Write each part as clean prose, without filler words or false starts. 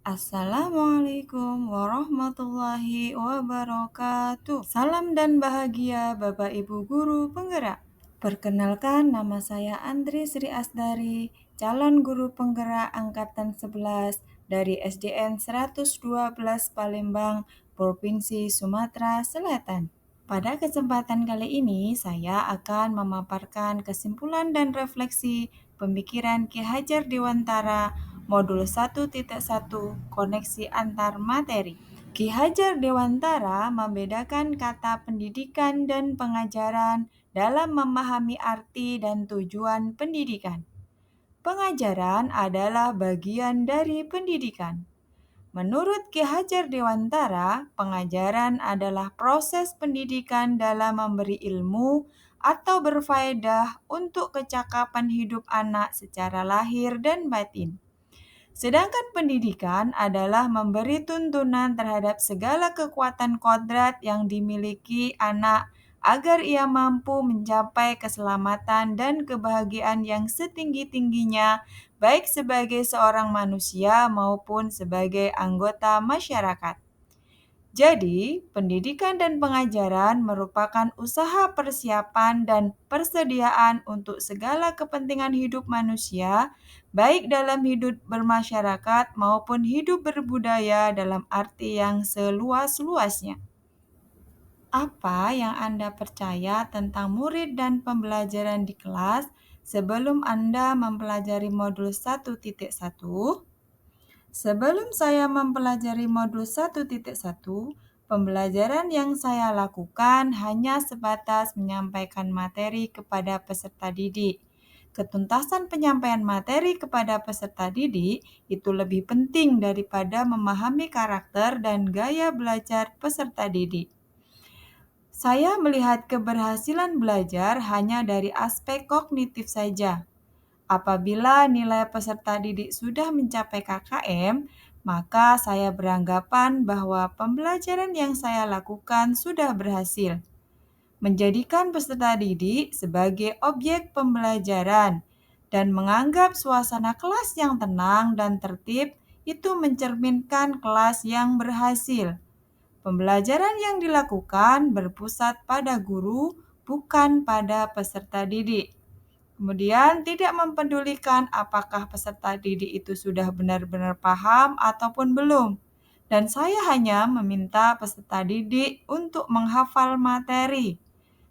Assalamualaikum warahmatullahi wabarakatuh. Salam dan bahagia Bapak Ibu Guru Penggerak. Perkenalkan, nama saya Andri Sri Asdari, calon guru penggerak angkatan 11 dari SDN 112 Palembang, Provinsi Sumatera Selatan. Pada kesempatan kali ini, saya akan memaparkan kesimpulan dan refleksi pemikiran Ki Hajar Dewantara Modul 1.1 Koneksi Antar Materi. Ki Hajar Dewantara membedakan kata pendidikan dan pengajaran dalam memahami arti dan tujuan pendidikan. Pengajaran adalah bagian dari pendidikan. Menurut Ki Hajar Dewantara, pengajaran adalah proses pendidikan dalam memberi ilmu atau berfaedah untuk kecakapan hidup anak secara lahir dan batin. Sedangkan pendidikan adalah memberi tuntunan terhadap segala kekuatan kodrat yang dimiliki anak agar ia mampu mencapai keselamatan dan kebahagiaan yang setinggi-tingginya, baik sebagai seorang manusia maupun sebagai anggota masyarakat. Jadi, pendidikan dan pengajaran merupakan usaha persiapan dan persediaan untuk segala kepentingan hidup manusia, baik dalam hidup bermasyarakat maupun hidup berbudaya dalam arti yang seluas-luasnya. Apa yang Anda percaya tentang murid dan pembelajaran di kelas sebelum Anda mempelajari modul 1.1? Sebelum saya mempelajari modul 1.1, pembelajaran yang saya lakukan hanya sebatas menyampaikan materi kepada peserta didik. Ketuntasan penyampaian materi kepada peserta didik itu lebih penting daripada memahami karakter dan gaya belajar peserta didik. Saya melihat keberhasilan belajar hanya dari aspek kognitif saja. Apabila nilai peserta didik sudah mencapai KKM, maka saya beranggapan bahwa pembelajaran yang saya lakukan sudah berhasil. Menjadikan peserta didik sebagai objek pembelajaran dan menganggap suasana kelas yang tenang dan tertib itu mencerminkan kelas yang berhasil. Pembelajaran yang dilakukan berpusat pada guru, bukan pada peserta didik. Kemudian tidak mempedulikan apakah peserta didik itu sudah benar-benar paham ataupun belum. Dan saya hanya meminta peserta didik untuk menghafal materi.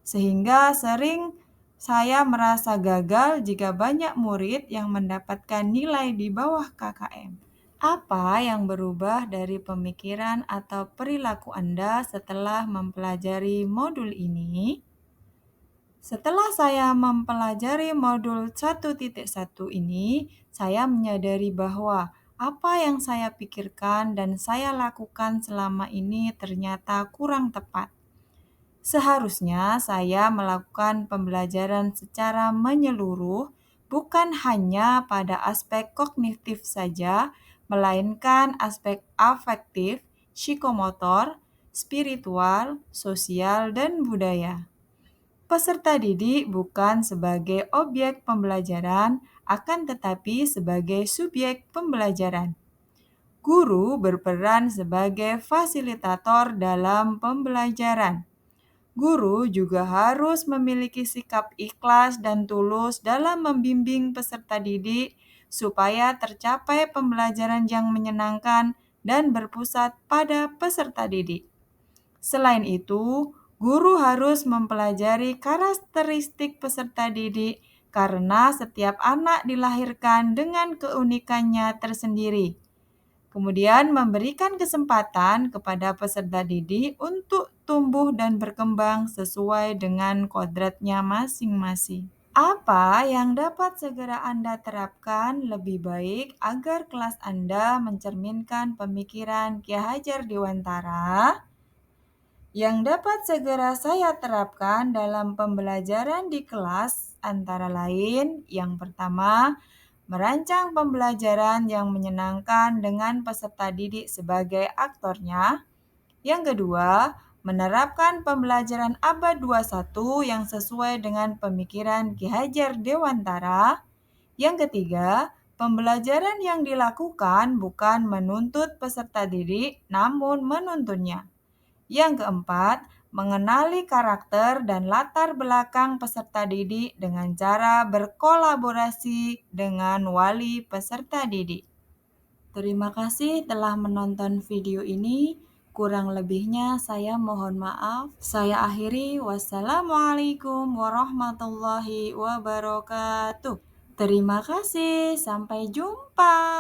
Sehingga sering saya merasa gagal jika banyak murid yang mendapatkan nilai di bawah KKM. Apa yang berubah dari pemikiran atau perilaku Anda setelah mempelajari modul ini? Setelah saya mempelajari modul 1.1 ini, saya menyadari bahwa apa yang saya pikirkan dan saya lakukan selama ini ternyata kurang tepat. Seharusnya saya melakukan pembelajaran secara menyeluruh, bukan hanya pada aspek kognitif saja, melainkan aspek afektif, psikomotor, spiritual, sosial, dan budaya. Peserta didik bukan sebagai objek pembelajaran, akan tetapi sebagai subjek pembelajaran. Guru berperan sebagai fasilitator dalam pembelajaran. Guru juga harus memiliki sikap ikhlas dan tulus dalam membimbing peserta didik supaya tercapai pembelajaran yang menyenangkan dan berpusat pada peserta didik. Selain itu, guru harus mempelajari karakteristik peserta didik karena setiap anak dilahirkan dengan keunikannya tersendiri. Kemudian memberikan kesempatan kepada peserta didik untuk tumbuh dan berkembang sesuai dengan kodratnya masing-masing. Apa yang dapat segera Anda terapkan lebih baik agar kelas Anda mencerminkan pemikiran Ki Hajar Dewantara? Yang dapat segera saya terapkan dalam pembelajaran di kelas antara lain, yang pertama, merancang pembelajaran yang menyenangkan dengan peserta didik sebagai aktornya. Yang kedua, menerapkan pembelajaran abad 21 yang sesuai dengan pemikiran Ki Hajar Dewantara. Yang ketiga, Pembelajaran yang dilakukan bukan menuntut peserta didik, namun menuntunnya. Yang keempat, mengenali karakter dan latar belakang peserta didik dengan cara berkolaborasi dengan wali peserta didik. Terima kasih telah menonton video ini. Kurang lebihnya saya mohon maaf. Saya akhiri. Wassalamualaikum warahmatullahi wabarakatuh. Terima kasih. Sampai jumpa.